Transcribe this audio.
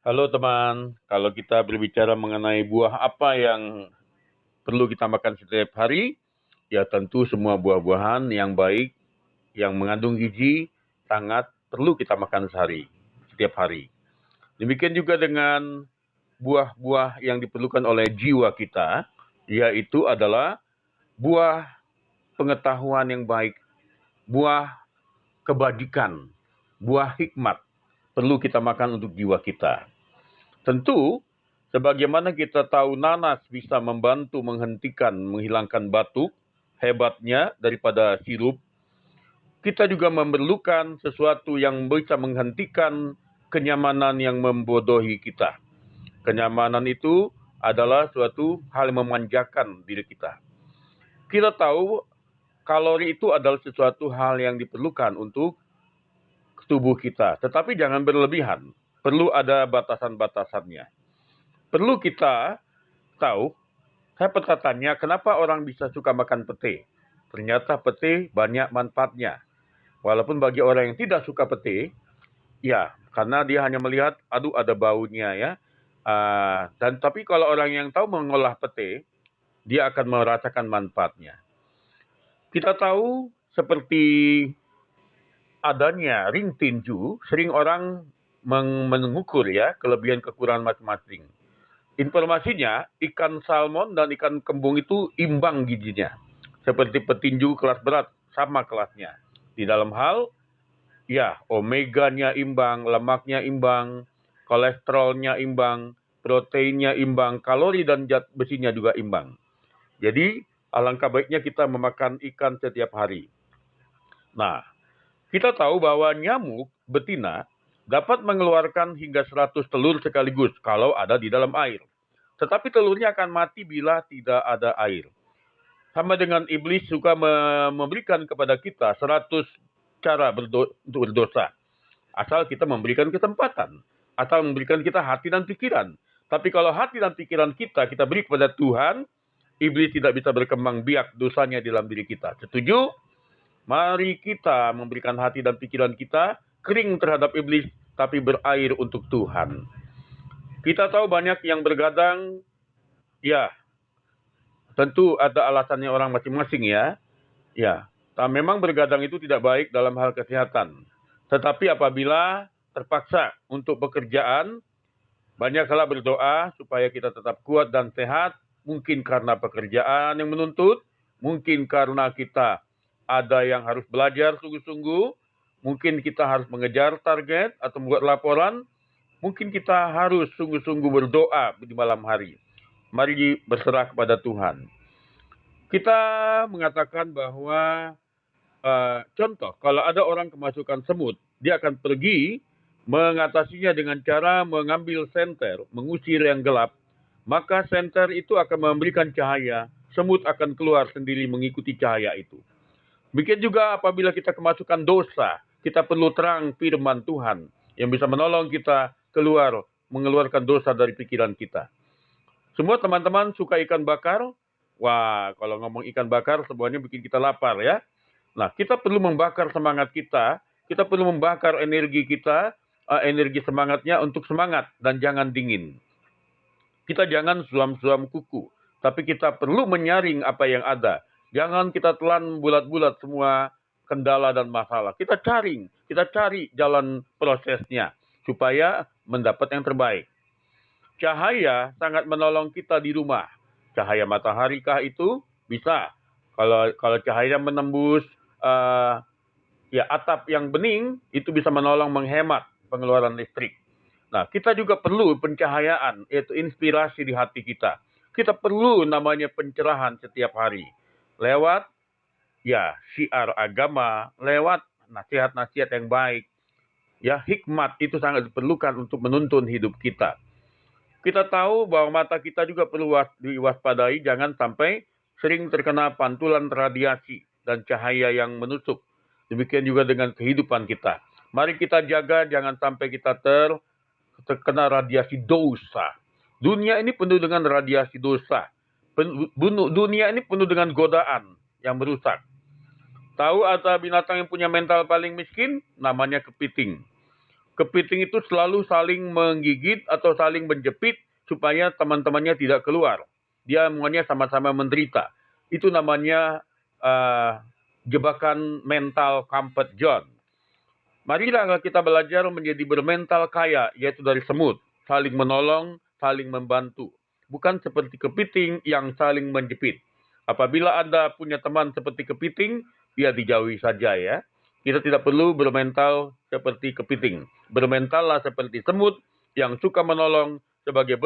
Halo teman, kalau kita berbicara mengenai buah apa yang perlu kita makan setiap hari, ya tentu semua buah-buahan yang baik, yang mengandung gizi, sangat perlu kita makan setiap hari. Demikian juga dengan buah-buah yang diperlukan oleh jiwa kita, yaitu adalah buah pengetahuan yang baik, buah kebajikan, buah hikmat, perlu kita makan untuk jiwa kita. Tentu, sebagaimana kita tahu nanas bisa membantu menghilangkan batuk, hebatnya daripada sirup, kita juga memerlukan sesuatu yang bisa menghentikan kenyamanan yang membodohi kita. Kenyamanan itu adalah suatu hal yang memanjakan diri kita. Kita tahu kalori itu adalah sesuatu hal yang diperlukan untuk tubuh kita, tetapi jangan berlebihan. Perlu ada batasan-batasannya. Perlu kita tahu, saya pernah tanya kenapa orang bisa suka makan pete. Ternyata pete banyak manfaatnya. Walaupun bagi orang yang tidak suka pete, ya karena dia hanya melihat, aduh ada baunya ya. Dan tapi kalau orang yang tahu mengolah pete, dia akan merasakan manfaatnya. Kita tahu seperti adanya ring tinju, sering orang mengukur ya kelebihan kekurangan masing-masing. Informasinya, ikan salmon dan ikan kembung itu imbang gizinya. Seperti petinju kelas berat, sama kelasnya. Di dalam hal, ya, omeganya imbang, lemaknya imbang, kolesterolnya imbang, proteinnya imbang, kalori dan zat besinya juga imbang. Jadi, alangkah baiknya kita memakan ikan setiap hari. Nah, kita tahu bahwa nyamuk betina dapat mengeluarkan hingga 100 telur sekaligus kalau ada di dalam air. Tetapi telurnya akan mati bila tidak ada air. Sama dengan iblis suka memberikan kepada kita 100 cara untuk berdosa. Asal kita memberikan kesempatan. Asal memberikan kita hati dan pikiran. Tapi kalau hati dan pikiran kita beri kepada Tuhan, iblis tidak bisa berkembang biak dosanya di dalam diri kita. Setuju? Mari kita memberikan hati dan pikiran kita kering terhadap iblis, tapi berair untuk Tuhan. Kita tahu banyak yang bergadang, ya, tentu ada alasannya orang masing-masing ya. Ya, memang bergadang itu tidak baik dalam hal kesehatan. Tetapi apabila terpaksa untuk pekerjaan, banyak salah berdoa supaya kita tetap kuat dan sehat. Mungkin karena pekerjaan yang menuntut, mungkin karena kita ada yang harus belajar sungguh-sungguh, mungkin kita harus mengejar target atau membuat laporan, mungkin kita harus sungguh-sungguh berdoa di malam hari. Mari berserah kepada Tuhan. Kita mengatakan bahwa contoh, kalau ada orang kemasukan semut, dia akan pergi mengatasinya dengan cara mengambil senter, mengusir yang gelap, maka senter itu akan memberikan cahaya, semut akan keluar sendiri mengikuti cahaya itu. Demikian juga apabila kita kemasukan dosa, kita perlu terang firman Tuhan yang bisa menolong kita mengeluarkan dosa dari pikiran kita. Semua teman-teman suka ikan bakar? Wah, kalau ngomong ikan bakar semuanya bikin kita lapar ya. Nah, kita perlu membakar semangat kita perlu membakar energi kita, energi semangatnya untuk semangat dan jangan dingin. Kita jangan suam-suam kuku, tapi kita perlu menyaring apa yang ada. Jangan kita telan bulat-bulat semua kendala dan masalah. Kita cari jalan prosesnya supaya mendapat yang terbaik. Cahaya sangat menolong kita di rumah. Cahaya matahari kah itu? Bisa. Kalau cahaya menembus atap yang bening, itu bisa menolong menghemat pengeluaran listrik. Nah, kita juga perlu pencahayaan, yaitu inspirasi di hati kita. Kita perlu namanya pencerahan setiap hari. Lewat syiar agama, lewat nasihat-nasihat yang baik. Ya, hikmat itu sangat diperlukan untuk menuntun hidup kita. Kita tahu bahwa mata kita juga perlu diwaspadai, jangan sampai sering terkena pantulan radiasi dan cahaya yang menusuk. Demikian juga dengan kehidupan kita. Mari kita jaga jangan sampai kita terkena radiasi dosa. Dunia ini penuh dengan radiasi dosa. Dunia ini penuh dengan godaan yang merusak. Tahu ada binatang yang punya mental paling miskin? Namanya kepiting. Kepiting itu selalu saling menggigit atau saling menjepit supaya teman-temannya tidak keluar. Dia maunya sama-sama menderita. Itu namanya jebakan mental comfort zone. Marilah kita belajar menjadi bermental kaya, yaitu dari semut. Saling menolong, saling membantu. Bukan seperti kepiting yang saling menjepit. Apabila Anda punya teman seperti kepiting, ya dijauhi saja ya. Kita tidak perlu bermental seperti kepiting. Bermentallah seperti semut yang suka menolong sebagai